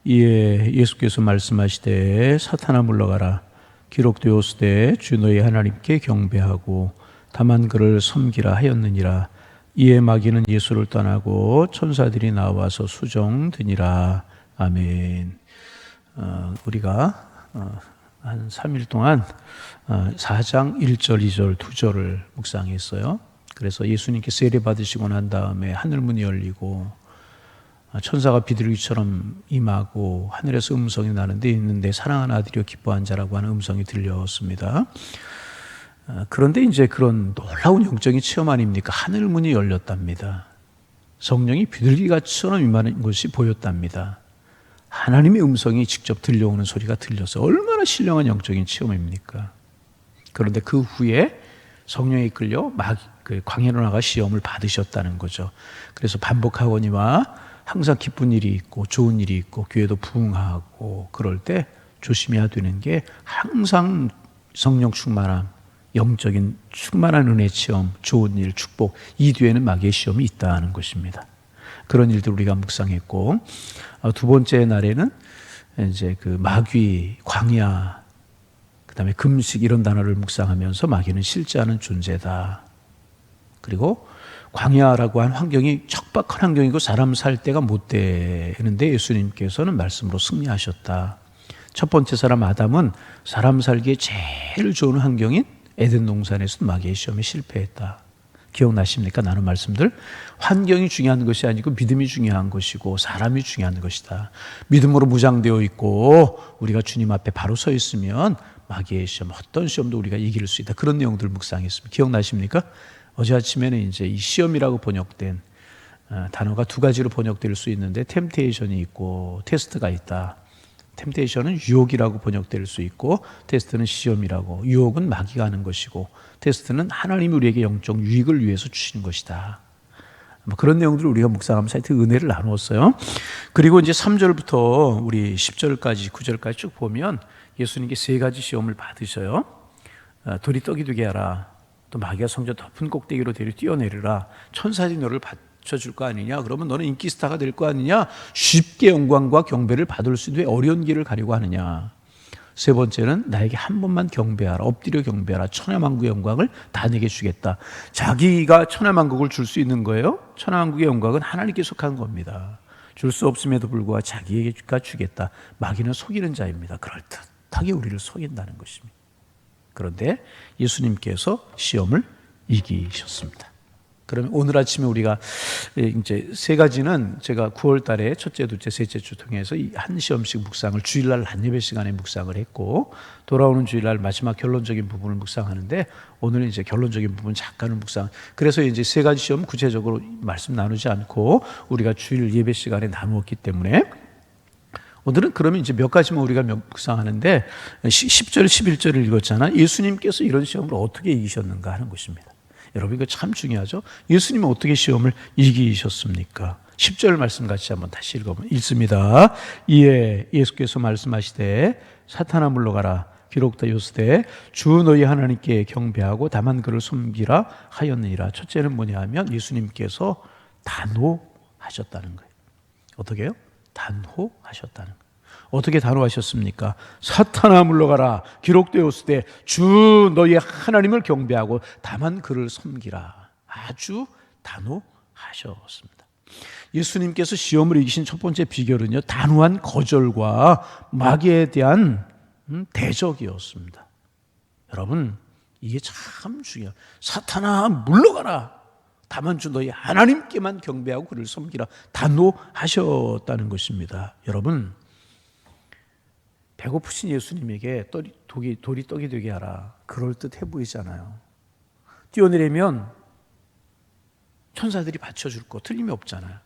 이에 예수께서 말씀하시되 사탄아 물러가라 기록되었으되 주 너희 하나님께 경배하고 다만 그를 섬기라 하였느니라. 이에 마귀는 예수를 떠나고 천사들이 나와서 수종드니라. 아멘. 우리가 한 3일 동안 4장 1절, 2절, 2절을 묵상했어요. 그래서 예수님께 세례 받으시고 난 다음에 하늘문이 열리고 천사가 비둘기처럼 임하고 하늘에서 음성이 나는데 있는데 사랑하는 아들이여 기뻐한 자라고 하는 음성이 들렸습니다. 그런데 이제 그런 놀라운 영적인 체험 아닙니까? 하늘문이 열렸답니다. 성령이 비둘기같처럼 임하는 것이 보였답니다. 하나님의 음성이 직접 들려오는 소리가 들려서 얼마나 신령한 영적인 체험입니까? 그런데 그 후에 성령에 이끌려 광야로 나가 시험을 받으셨다는 거죠. 그래서 반복하거니와 항상 기쁜 일이 있고 좋은 일이 있고 교회도 부흥하고 그럴 때 조심해야 되는 게 항상 성령 충만함, 영적인 충만한 은혜 체험, 좋은 일, 축복, 이 뒤에는 마귀의 시험이 있다는 것입니다. 그런 일들 우리가 묵상했고, 두 번째 날에는 이제 그 마귀, 광야, 그다음에 금식 이런 단어를 묵상하면서 마귀는 실제하는 존재다. 그리고 광야라고 한 환경이 척박한 환경이고 사람 살 때가 못 되는데 예수님께서는 말씀으로 승리하셨다. 첫 번째 사람 아담은 사람 살기에 제일 좋은 환경인 에덴 동산에서 마귀의 시험에 실패했다. 기억나십니까? 나눈 말씀들. 환경이 중요한 것이 아니고 믿음이 중요한 것이고 사람이 중요한 것이다. 믿음으로 무장되어 있고 우리가 주님 앞에 바로 서 있으면 마귀의 시험, 어떤 시험도 우리가 이길 수 있다. 그런 내용들을 묵상했습니다. 기억나십니까? 어제 아침에는 이제 이 시험이라고 번역된 단어가 두 가지로 번역될 수 있는데 템테이션이 있고 테스트가 있다. 템테이션은 유혹이라고 번역될 수 있고 테스트는 시험이라고. 유혹은 마귀가 하는 것이고 테스트는 하나님이 우리에게 영적 유익을 위해서 주시는 것이다. 그런 내용들을 우리가 묵상하면서 하여튼 은혜를 나누었어요. 그리고 이제 3절부터 우리 10절까지 9절까지 쭉 보면 예수님께 세 가지 시험을 받으셔요. 돌이 떡이 되게 하라. 또 마귀가 성전 높은 꼭대기로 데려 뛰어내리라. 천사들이 너를 받쳐줄 거 아니냐. 그러면 너는 인기 스타가 될 거 아니냐. 쉽게 영광과 경배를 받을 수 있는 어려운 길을 가려고 하느냐. 세 번째는 나에게 한 번만 경배하라. 엎드려 경배하라. 천하만국의 영광을 다 내게 주겠다. 자기가 천하만국을 줄 수 있는 거예요. 천하만국의 영광은 하나님께 속한 겁니다. 줄 수 없음에도 불구하고 자기가 주겠다. 마귀는 속이는 자입니다. 그럴듯하게 우리를 속인다는 것입니다. 그런데 예수님께서 시험을 이기셨습니다. 그러면 오늘 아침에 우리가 이제 세 가지는 제가 9월 달에 첫째, 둘째, 셋째 주 통해서 한 시험씩 묵상을 주일날 한 예배 시간에 묵상을 했고 돌아오는 주일날 마지막 결론적인 부분을 묵상하는데 오늘은 이제 결론적인 부분 잠깐을 묵상. 그래서 이제 세 가지 시험 구체적으로 말씀 나누지 않고 우리가 주일 예배 시간에 나누었기 때문에 오늘은 그러면 이제 몇 가지만 우리가 묵상하는데 10절, 11절을 읽었잖아. 예수님께서 이런 시험을 어떻게 이기셨는가 하는 것입니다. 여러분 이거 참 중요하죠. 예수님은 어떻게 시험을 이기셨습니까? 10절 말씀 같이 한번 다시 읽습니다. 이에 예수께서 말씀하시되 사탄아 물러가라. 기록되었으되 주 너희 하나님께 경배하고 다만 그를 섬기라 하였느니라. 첫째는 뭐냐 하면 예수님께서 단호하셨다는 거예요. 어떻게 해요? 단호하셨다는 거예요. 어떻게 단호하셨습니까? 사탄아 물러가라. 기록되었으되 주 너희 하나님을 경배하고 다만 그를 섬기라. 아주 단호하셨습니다. 예수님께서 시험을 이기신 첫 번째 비결은요, 단호한 거절과 마귀에 대한 대적이었습니다. 여러분 이게 참 중요해요. 사탄아 물러가라. 다만 주 너희 하나님께만 경배하고 그를 섬기라. 단호하셨다는 것입니다. 여러분 배고프신 예수님에게 돌이 떡이 되게 하라. 그럴듯해 보이잖아요. 뛰어내리면 천사들이 받쳐줄 거 틀림이 없잖아요.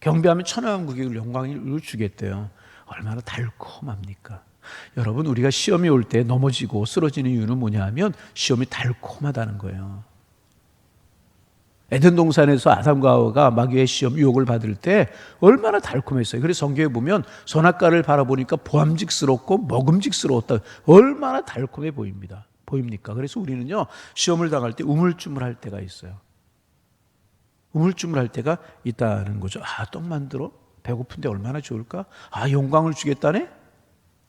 경배하면 천하만국의 영광을 주겠대요. 얼마나 달콤합니까? 여러분 우리가 시험이 올 때 넘어지고 쓰러지는 이유는 뭐냐 하면 시험이 달콤하다는 거예요. 에덴 동산에서 아담과 하와가 마귀의 시험 유혹을 받을 때 얼마나 달콤했어요. 그래서 성경에 보면 선악과를 바라보니까 보암직스럽고 먹음직스러웠다. 얼마나 달콤해 보입니까? 그래서 우리는요 시험을 당할 때 우물쭈물할 때가 있어요. 우물쭈물할 때가 있다는 거죠. 떡 만들어? 배고픈데 얼마나 좋을까? 영광을 주겠다네?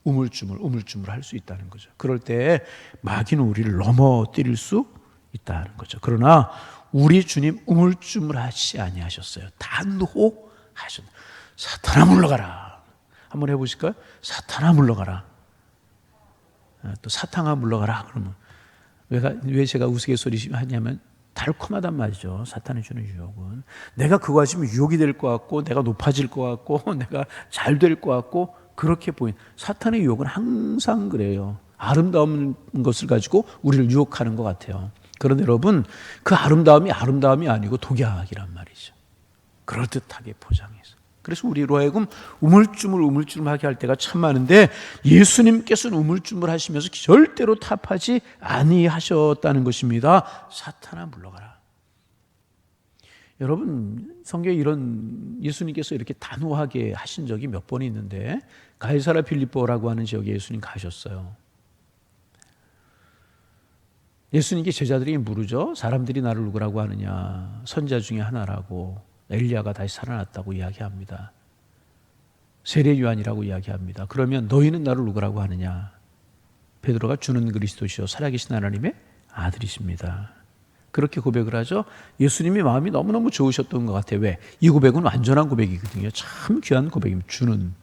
우물쭈물 할 수 있다는 거죠. 그럴 때 마귀는 우리를 넘어뜨릴 수 있다는 거죠. 그러나 우리 주님 우물쭈물하지 아니하셨어요. 단호하셨어요. 사탄아 물러가라. 한번 해보실까요? 사탄아 물러가라. 또 사탄아 물러가라. 그러면 왜 제가 우스갯소리 하냐면 달콤하단 말이죠. 사탄이 주는 유혹은. 내가 그거 하시면 유혹이 될 것 같고 내가 높아질 것 같고 내가 잘 될 것 같고 그렇게 보인 사탄의 유혹은 항상 그래요. 아름다운 것을 가지고 우리를 유혹하는 것 같아요. 그런데 여러분 그 아름다움이 아니고 독약이란 말이죠. 그럴듯하게 포장해서. 그래서 우리로 하여금 우물쭈물하게 할 때가 참 많은데 예수님께서는 우물쭈물 하시면서 절대로 타파하지 아니하셨다는 것입니다. 사탄아 물러가라. 여러분 성경에 이런 예수님께서 이렇게 단호하게 하신 적이 몇 번 있는데 가이사라 빌립보라고 하는 지역에 예수님 가셨어요. 예수님께 제자들이 물으죠. 사람들이 나를 누구라고 하느냐. 선지자 중에 하나라고. 엘리야가 다시 살아났다고 이야기합니다. 세례 요한이라고 이야기합니다. 그러면 너희는 나를 누구라고 하느냐. 베드로가 주는 그리스도시요 살아계신 하나님의 아들이십니다. 그렇게 고백을 하죠. 예수님이 마음이 너무너무 좋으셨던 것 같아요. 왜? 이 고백은 완전한 고백이거든요. 참 귀한 고백입니다. 주는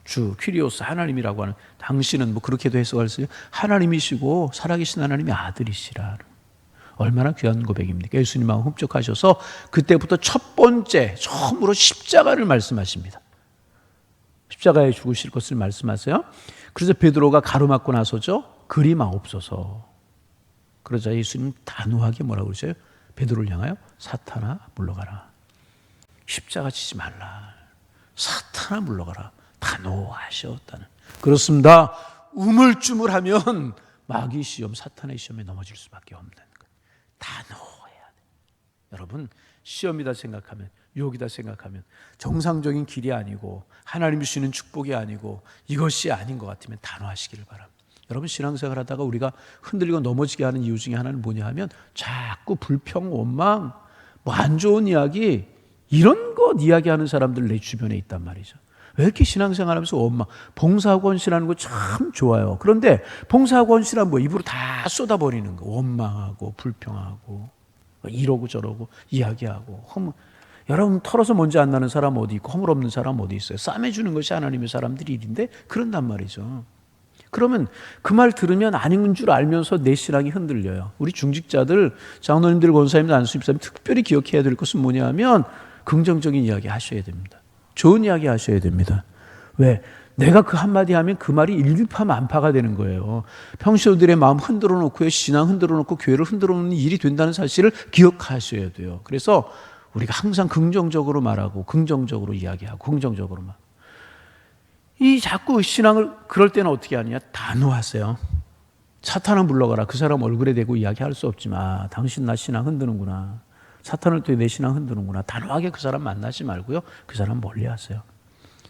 주, 퀴리오스 하나님이라고 하는 당신은 뭐 그렇게도 해석할 수 있어요. 하나님이시고 살아계신 하나님의 아들이시라. 얼마나 귀한 고백입니까? 예수님 마음 흡족하셔서 그때부터 첫 번째 처음으로 십자가를 말씀하십니다. 십자가에 죽으실 것을 말씀하세요. 그래서 베드로가 가로막고 나서죠. 그리 마옵소서. 그러자 예수님 단호하게 뭐라고 그러세요? 베드로를 향하여 사탄아 물러가라. 십자가 지지 말라. 사탄아 물러가라. 단호하셨다는. 그렇습니다. 우물쭈물하면 마귀 시험, 사탄의 시험에 넘어질 수밖에 없는 거예요. 단호해야 돼. 여러분 시험이다 생각하면 유혹이다 생각하면 정상적인 길이 아니고 하나님이 주시는 축복이 아니고 이것이 아닌 것 같으면 단호하시기를 바랍니다. 여러분 신앙생활 하다가 우리가 흔들리고 넘어지게 하는 이유 중에 하나는 뭐냐 하면 자꾸 불평, 원망, 뭐 안 좋은 이야기 이런 것 이야기하는 사람들 내 주변에 있단 말이죠. 왜 이렇게 신앙생활하면서 원망, 봉사하고 헌신하는 거 참 좋아요. 그런데 봉사하고 헌신하면 뭐 입으로 다 쏟아버리는 거. 원망하고 불평하고 이러고 저러고 이야기하고 여러분 털어서 먼지 안 나는 사람 어디 있고 허물 없는 사람 어디 있어요. 싸매주는 것이 하나님의 사람들이 일인데 그런단 말이죠. 그러면 그 말 들으면 아닌 줄 알면서 내 신앙이 흔들려요. 우리 중직자들, 장로님들, 권사님들, 안수집사님 특별히 기억해야 될 것은 뭐냐 하면 긍정적인 이야기 하셔야 됩니다. 좋은 이야기 하셔야 됩니다. 왜? 내가 그 한마디 하면 그 말이 일파만파가 되는 거예요. 평신도들의 마음 흔들어 놓고요. 신앙 흔들어 놓고 교회를 흔들어 놓는 일이 된다는 사실을 기억하셔야 돼요. 그래서 우리가 항상 긍정적으로 말하고 긍정적으로 이야기하고 긍정적으로 말. 이 자꾸 신앙을 그럴 때는 어떻게 하느냐? 단호하세요. 사탄은 물러가라. 그 사람 얼굴에 대고 이야기할 수 없지만 당신 나 신앙 흔드는구나. 사탄을 또 내 신앙 흔드는구나. 단호하게 그 사람 만나지 말고요. 그 사람 멀리하세요.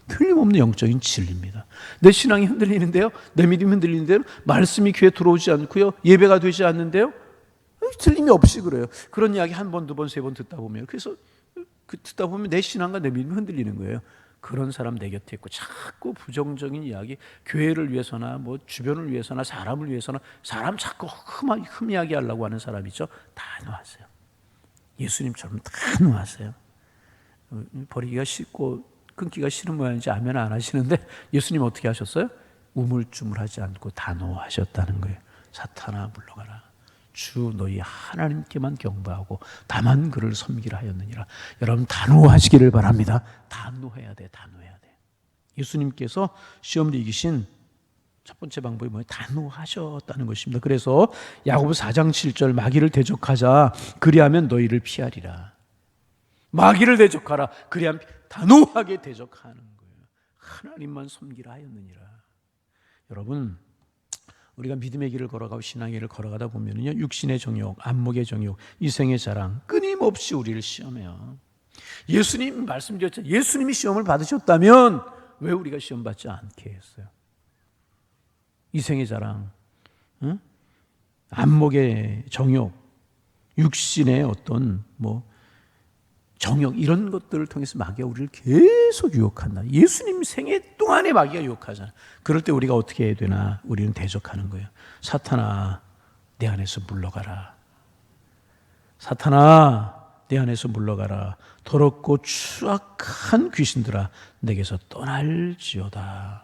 틀림없는 영적인 진리입니다. 내 신앙이 흔들리는데요. 내 믿음이 흔들리는데요. 말씀이 귀에 들어오지 않고요. 예배가 되지 않는데요. 틀림이 없이 그래요. 그런 이야기 한 번, 두 번, 세 번 듣다 보면 그래서 듣다 보면 내 신앙과 내 믿음이 흔들리는 거예요. 그런 사람 내 곁에 있고 자꾸 부정적인 이야기, 교회를 위해서나 뭐 주변을 위해서나 사람을 위해서나 사람 자꾸 흠 이야기하려고 하는 사람이죠. 단호하세요. 예수님처럼 단호하세요. 버리기가 쉽고 끊기가 싫은 모양인지 아멘 안 하시는데 예수님 어떻게 하셨어요? 우물쭈물하지 않고 단호하셨다는 거예요. 사탄아 물러가라. 주 너희 하나님께만 경배하고 다만 그를 섬기라 하였느니라. 여러분 단호하시기를 바랍니다. 단호해야 돼. 단호해야 돼. 예수님께서 시험을 이기신 첫 번째 방법이 뭐예요? 단호하셨다는 것입니다. 그래서 야고보 4장 7절 마귀를 대적하자 그리하면 너희를 피하리라. 마귀를 대적하라. 그리하면 단호하게 대적하는 거예요. 하나님만 섬기라 하였느니라. 여러분 우리가 믿음의 길을 걸어가고 신앙의 길을 걸어가다 보면요 육신의 정욕, 안목의 정욕, 이생의 자랑 끊임없이 우리를 시험해요. 예수님 말씀드렸죠. 예수님이 시험을 받으셨다면 왜 우리가 시험 받지 않게 했어요? 이생의 자랑, 응? 안목의 정욕, 육신의 어떤 뭐 정욕 이런 것들을 통해서 마귀가 우리를 계속 유혹한다. 예수님 생애 동안에 마귀가 유혹하잖아. 그럴 때 우리가 어떻게 해야 되나? 우리는 대적하는 거예요. 사탄아, 내 안에서 물러가라. 사탄아, 내 안에서 물러가라. 더럽고 추악한 귀신들아, 내게서 떠날지어다.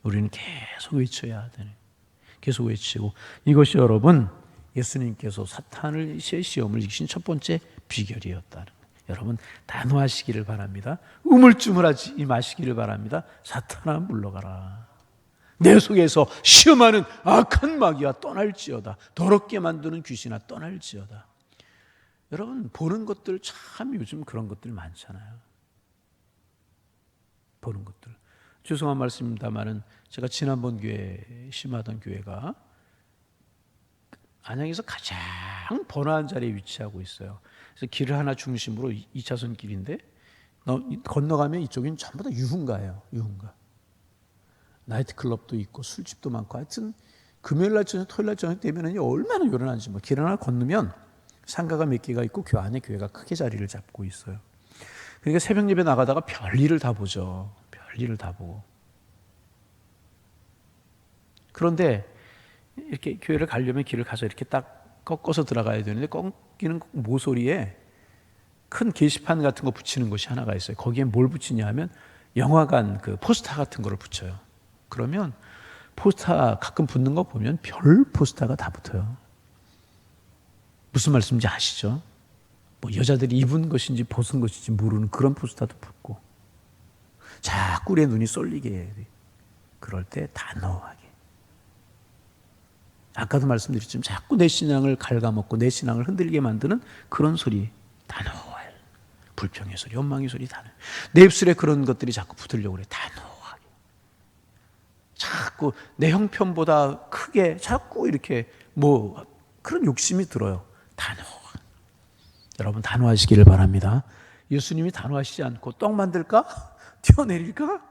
우리는 계속 외쳐야 되네. 계속 외치고, 이것이 여러분 예수님께서 사탄을 시험을 이기신 첫 번째 비결이었다는 거예요. 여러분 단호하시기를 바랍니다. 우물쭈물하지 마시기를 바랍니다. 사탄아 물러가라. 내 속에서 시험하는 악한 마귀와 떠날지어다. 더럽게 만드는 귀신아 떠날지어다. 여러분 보는 것들 참 요즘 그런 것들 많잖아요. 보는 것들. 죄송한 말씀입니다만은 제가 지난번 교회 심하던 교회가 안양에서 가장 번화한 자리에 위치하고 있어요. 그래서 길을 하나 중심으로 2차선 길인데 건너가면 이쪽은 전부 다 유흥가예요. 유흥가. 나이트클럽도 있고 술집도 많고 하여튼 금요일날 저녁 토요일날 저녁 되면 얼마나 요란한지 길 하나 건너면 상가가 몇 개가 있고 그 안에 교회가 크게 자리를 잡고 있어요. 그러니까 새벽 예배 나가다가 별일을 다 보죠. 별일을 다 보고. 그런데 이렇게 교회를 가려면 길을 가서 이렇게 딱 꺾어서 들어가야 되는데 꺾이는 모서리에 큰 게시판 같은 거 붙이는 곳이 하나가 있어요. 거기에 뭘 붙이냐 하면 영화관 그 포스터 같은 거를 붙여요. 그러면 포스터 가끔 붙는 거 보면 별 포스터가 다 붙어요. 무슨 말씀인지 아시죠? 뭐 여자들이 입은 것인지 벗은 것인지 모르는 그런 포스터도 붙고 자꾸 우리의 눈이 쏠리게 해야 돼. 그럴 때 단호하게. 아까도 말씀드렸지만 자꾸 내 신앙을 갉아먹고 내 신앙을 흔들리게 만드는 그런 소리 단호해. 불평의 소리, 원망의 소리 단호해. 내 입술에 그런 것들이 자꾸 붙으려고 그래. 단호하게. 자꾸 내 형편보다 크게 자꾸 이렇게 뭐 그런 욕심이 들어요. 단호하게. 여러분 단호하시기를 바랍니다. 예수님이 단호하시지 않고 떡 만들까? 튀어내릴까?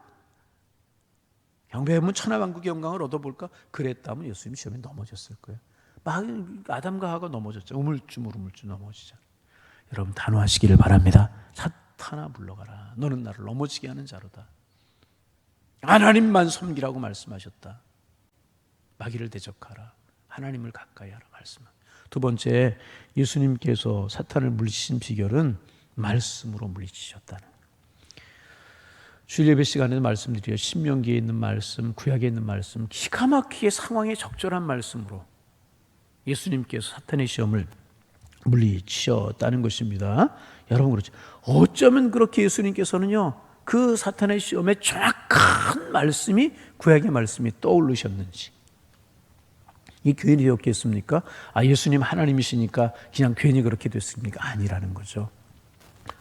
경배하면 천하만국의 영광을 얻어볼까? 그랬다면 예수님 시험에 넘어졌을 거예요. 막 아담과 하가 넘어졌죠. 우물쭈물 넘어지잖아요. 여러분 단호하시기를 바랍니다. 사탄아 물러가라. 너는 나를 넘어지게 하는 자로다. 하나님만 섬기라고 말씀하셨다. 마귀를 대적하라. 하나님을 가까이 하라 말씀합니다. 두 번째, 예수님께서 사탄을 물리치신 비결은 말씀으로 물리치셨다는 거예요. 주일 예배 시간에도 말씀드려요. 신명기에 있는 말씀, 구약에 있는 말씀, 기가 막히게 상황에 적절한 말씀으로 예수님께서 사탄의 시험을 물리치셨다는 것입니다. 여러분 그렇죠. 어쩌면 그렇게 예수님께서는요, 그 사탄의 시험에 정확한 말씀이 구약의 말씀이 떠오르셨는지. 이 괜히 되었겠습니까? 예수님 하나님이시니까 그냥 괜히 그렇게 됐습니까? 아니라는 거죠.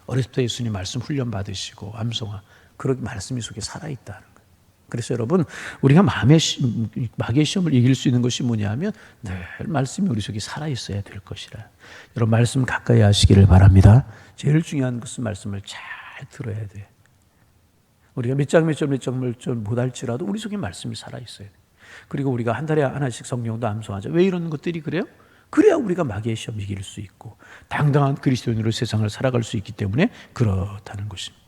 어렸을 때 예수님 말씀 훈련 받으시고 암송하 그런 말씀이 속에 살아있다는 거예요. 그래서 여러분 우리가 마귀의 시험을 이길 수 있는 것이 뭐냐면 늘 말씀이 우리 속에 살아있어야 될 것이라. 여러분 말씀 가까이 하시기를 바랍니다. 제일 중요한 것은 말씀을 잘 들어야 돼. 우리가 몇 장 못 할지라도 우리 속에 말씀이 살아있어야 돼. 그리고 우리가 한 달에 하나씩 성경도 암송하죠. 왜 이런 것들이 그래요? 그래야 우리가 마귀의 시험 이길 수 있고 당당한 그리스도인으로 세상을 살아갈 수 있기 때문에 그렇다는 것입니다.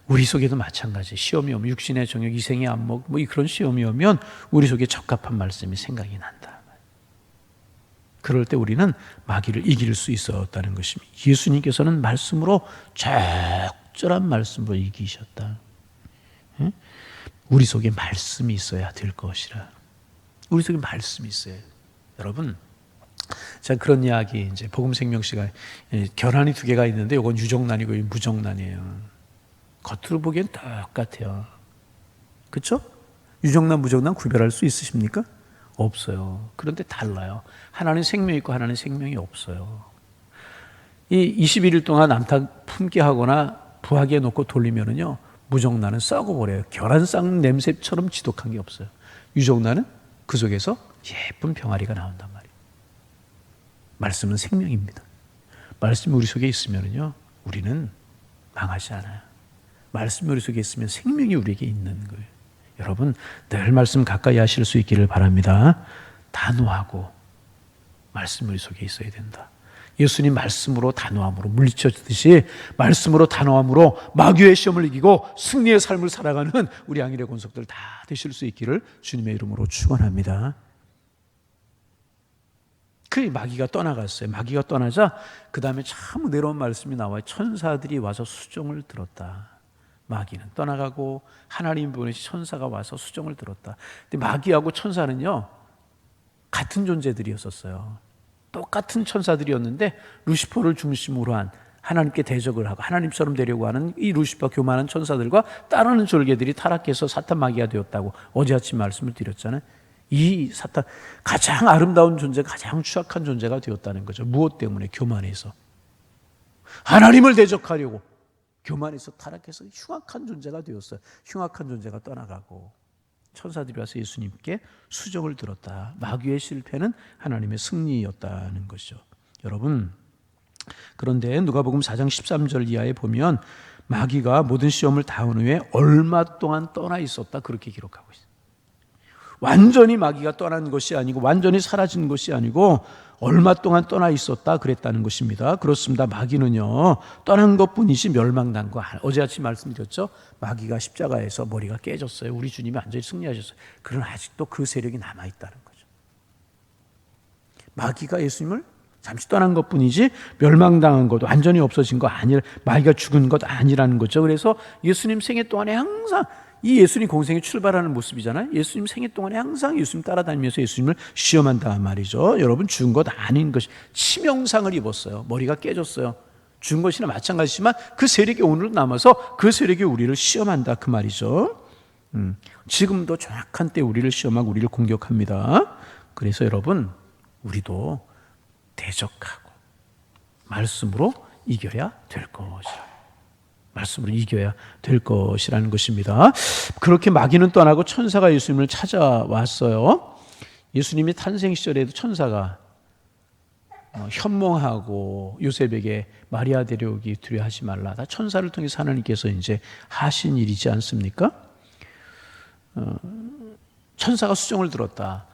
우리 속에도 마찬가지. 시험이 오면 육신의 정욕, 이생의 안목 뭐 그런 시험이 오면 우리 속에 적합한 말씀이 생각이 난다. 그럴 때 우리는 마귀를 이길 수 있었다는 것입니다. 예수님께서는 말씀으로 적절한 말씀으로 이기셨다. 우리 속에 말씀이 있어야 될 것이라. 우리 속에 말씀이 있어요. 여러분, 자 그런 이야기 이제 복음생명 시간 결함이 두 개가 있는데 이건 유정란이고 무정란이에요. 겉으로 보기엔 똑같아요. 그렇죠? 유정란, 무정란 구별할 수 있으십니까? 없어요. 그런데 달라요. 하나는 생명이 있고 하나는 생명이 없어요. 이 21일 동안 암탉 품게 하거나 부하게 놓고 돌리면은요, 무정란은 썩어버려요. 계란쌍 냄새처럼 지독한 게 없어요. 유정란은 그 속에서 예쁜 병아리가 나온단 말이에요. 말씀은 생명입니다. 말씀이 우리 속에 있으면요, 우리는 망하지 않아요. 말씀이 우리 속에 있으면 생명이 우리에게 있는 거예요. 여러분 늘 말씀 가까이 하실 수 있기를 바랍니다. 단호하고 말씀이 우리 속에 있어야 된다. 예수님 말씀으로 단호함으로 물리쳐지듯이 말씀으로 단호함으로 마귀의 시험을 이기고 승리의 삶을 살아가는 우리 양일의 권속들 다 되실 수 있기를 주님의 이름으로 축원합니다. 그 마귀가 떠나갔어요. 마귀가 떠나자 그 다음에 참 은혜로운 말씀이 나와요. 천사들이 와서 수종을 들었다. 마귀는 떠나가고 하나님 보내신 천사가 와서 수종을 들었다. 근데 마귀하고 천사는요 같은 존재들이었었어요. 똑같은 천사들이었는데 루시퍼를 중심으로 한 하나님께 대적을 하고 하나님처럼 되려고 하는 이 루시퍼 교만한 천사들과 따르는 졸개들이 타락해서 사탄 마귀가 되었다고 어제 아침 말씀을 드렸잖아요. 이 사탄 가장 아름다운 존재, 가장 추악한 존재가 되었다는 거죠. 무엇 때문에? 교만해서. 하나님을 대적하려고 교만해서 타락해서 흉악한 존재가 되었어요. 흉악한 존재가 떠나가고 천사들이 와서 예수님께 수종을 들었다. 마귀의 실패는 하나님의 승리였다는 것이죠. 여러분, 그런데 누가복음 4장 13절 이하에 보면 마귀가 모든 시험을 다운 후에 얼마 동안 떠나 있었다 그렇게 기록하고 있어요. 완전히 마귀가 떠난 것이 아니고 완전히 사라진 것이 아니고 얼마 동안 떠나 있었다 그랬다는 것입니다. 그렇습니다. 마귀는요 떠난 것뿐이지 멸망난 거 어제 아침 말씀드렸죠. 마귀가 십자가에서 머리가 깨졌어요. 우리 주님이 완전히 승리하셨어요. 그러나 아직도 그 세력이 남아있다는 거죠. 마귀가 예수님을 잠시 떠난 것뿐이지 멸망당한 것, 완전히 없어진 거 아니, 마귀가 죽은 것 아니라는 거죠. 그래서 예수님 생애 동안에 항상 이 예수님 공생이 출발하는 모습이잖아요. 예수님 생애 동안에 항상 예수님 따라다니면서 예수님을 시험한다 말이죠. 여러분 죽은 것 아닌 것이 치명상을 입었어요. 머리가 깨졌어요. 죽은 것이나 마찬가지지만 그 세력이 오늘 남아서 그 세력이 우리를 시험한다 그 말이죠. 지금도 정확한 때 우리를 시험하고 우리를 공격합니다. 그래서 여러분 우리도 대적하고 말씀으로 이겨야 될 것이라. 말씀으로 이겨야 될 것이라는 것입니다. 그렇게 마귀는 떠나고 천사가 예수님을 찾아왔어요. 예수님이 탄생 시절에도 천사가 현몽하고 요셉에게 마리아 데려오기 두려워하지 말라. 다 천사를 통해서 하나님께서 이제 하신 일이지 않습니까? 천사가 수종을 들었다.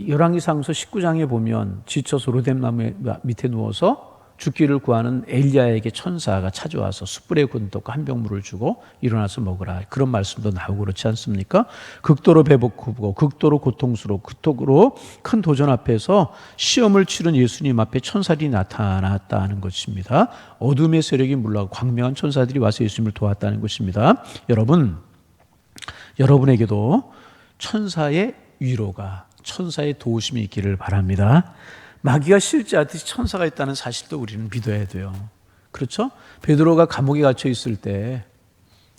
열왕기상서 19장에 보면 지쳐서 로뎀나무 밑에 누워서 죽기를 구하는 엘리야에게 천사가 찾아와서 숯불에 구운 떡과 한 병물을 주고 일어나서 먹으라. 그런 말씀도 나오고 그렇지 않습니까? 극도로 배고프고 극도로 고통스럽고 극도로 큰 도전 앞에서 시험을 치른 예수님 앞에 천사들이 나타났다는 것입니다. 어둠의 세력이 물러가고 광명한 천사들이 와서 예수님을 도왔다는 것입니다. 여러분에게도 천사의 위로가 천사의 도우심이 있기를 바랍니다. 마귀가 실제하듯이 천사가 있다는 사실도 우리는 믿어야 돼요. 그렇죠? 베드로가 감옥에 갇혀 있을 때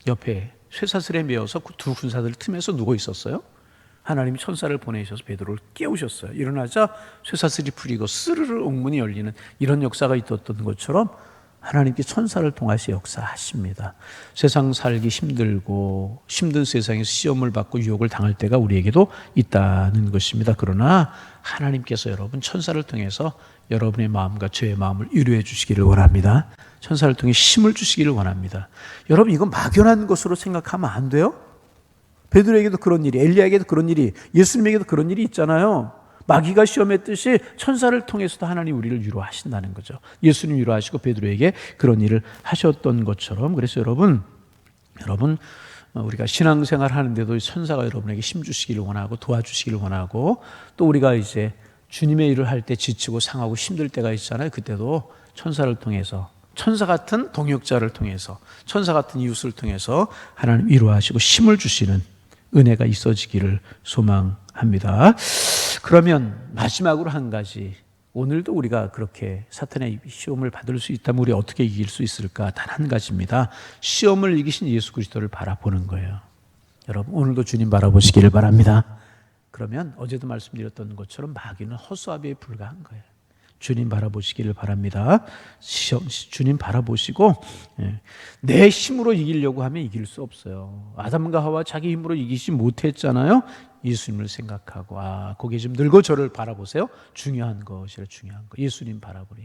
옆에 쇠사슬에 매어서 두 군사들 틈에서 누워 있었어요. 하나님이 천사를 보내셔서 베드로를 깨우셨어요. 일어나자 쇠사슬이 풀리고 스르르 옥문이 열리는 이런 역사가 있었던 것처럼 하나님께 천사를 통하여 역사하십니다. 세상 살기 힘들고 힘든 세상에서 시험을 받고 유혹을 당할 때가 우리에게도 있다는 것입니다. 그러나 하나님께서 여러분 천사를 통해서 여러분의 마음과 저의 마음을 위로해 주시기를 원합니다. 천사를 통해 힘을 주시기를 원합니다. 여러분 이건 막연한 것으로 생각하면 안 돼요. 베드로에게도 그런 일이, 엘리야에게도 그런 일이, 예수님에게도 그런 일이 있잖아요. 마귀가 시험했듯이 천사를 통해서도 하나님 우리를 위로하신다는 거죠. 예수님 위로하시고 베드로에게 그런 일을 하셨던 것처럼. 그래서 여러분 우리가 신앙생활 하는데도 천사가 여러분에게 힘 주시기를 원하고 도와주시기를 원하고 또 우리가 이제 주님의 일을 할 때 지치고 상하고 힘들 때가 있잖아요. 그때도 천사를 통해서 천사 같은 동역자를 통해서 천사 같은 이웃을 통해서 하나님 위로하시고 힘을 주시는 은혜가 있어지기를 소망합니다. 그러면 마지막으로 한 가지, 오늘도 우리가 그렇게 사탄의 시험을 받을 수 있다면 우리 어떻게 이길 수 있을까? 단 한 가지입니다. 시험을 이기신 예수 그리스도를 바라보는 거예요. 여러분 오늘도 주님 바라보시기를 바랍니다. 그러면 어제도 말씀드렸던 것처럼 마귀는 허수아비에 불과한 거예요. 주님 바라보시기를 바랍니다. 주님 바라보시고 내 힘으로 이기려고 하면 이길 수 없어요. 아담과 하와 자기 힘으로 이기지 못했잖아요. 예수님을 생각하고 거기에 좀 늙어 저를 바라보세요. 중요한 것이라 중요한 거. 예수님 바라보래.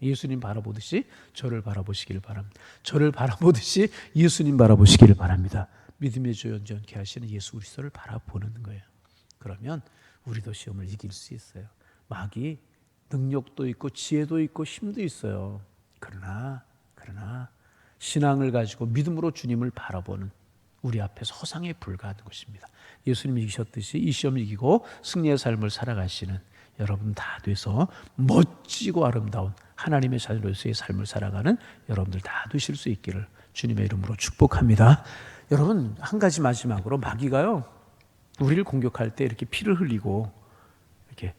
예수님 바라보듯이 저를 바라보시기를 바랍니다. 저를 바라보듯이 예수님 바라보시기를 바랍니다. 믿음의 주 연전케 하시는 예수 그리스도를 바라보는 거예요. 그러면 우리도 시험을 이길 수 있어요. 마귀 능력도 있고 지혜도 있고 힘도 있어요. 그러나 신앙을 가지고 믿음으로 주님을 바라보는 우리 앞에서 허상에 불과한 것입니다. 예수님이 이기셨듯이 이 시험을 이기고 승리의 삶을 살아가시는 여러분 다 돼서 멋지고 아름다운 하나님의 자녀로서의 삶을 살아가는 여러분들 다 되실 수 있기를 주님의 이름으로 축복합니다. 여러분, 한 가지 마지막으로, 마귀가요 우리를 공격할 때 이렇게 피를 흘리고 이렇게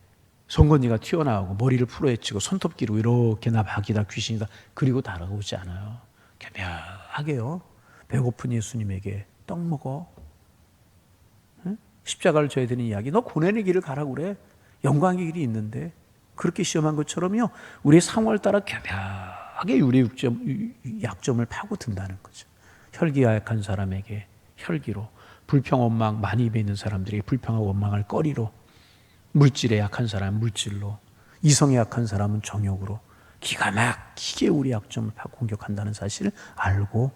송곳니가 튀어나오고 머리를 풀어헤치고 손톱 기르고 이렇게 나 마귀다 귀신이다 그리고 다가오지 않아요. 교묘하게요 배고픈 예수님에게 떡 먹어, 응? 십자가를 져야 되는 이야기, 너 고난의 길을 가라고 그래, 영광의 길이 있는데, 그렇게 시험한 것처럼요 우리의 상황을 따라 교묘하게 우리의 약점을 파고든다는 거죠. 혈기가 약한 사람에게 혈기로, 불평 원망 많이 입에 있는 사람들에게 불평하고 원망할 거리로, 물질에 약한 사람은 물질로, 이성에 약한 사람은 정욕으로 기가 막히게 우리 약점을 공격한다는 사실을 알고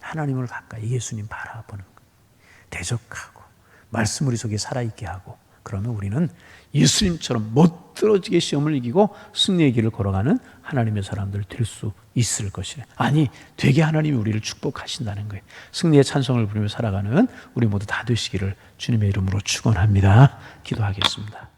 하나님을 가까이 예수님 바라보는 거예요. 대적하고 말씀 우리 속에 살아있게 하고, 그러면 우리는 예수님처럼 못들어지게 시험을 이기고 승리의 길을 걸어가는 하나님의 사람들 될 수 있을 것이래. 아니, 되게 하나님이 우리를 축복하신다는 거예요. 승리의 찬송을 부르며 살아가는 우리 모두 다 되시기를 주님의 이름으로 축원합니다. 기도하겠습니다.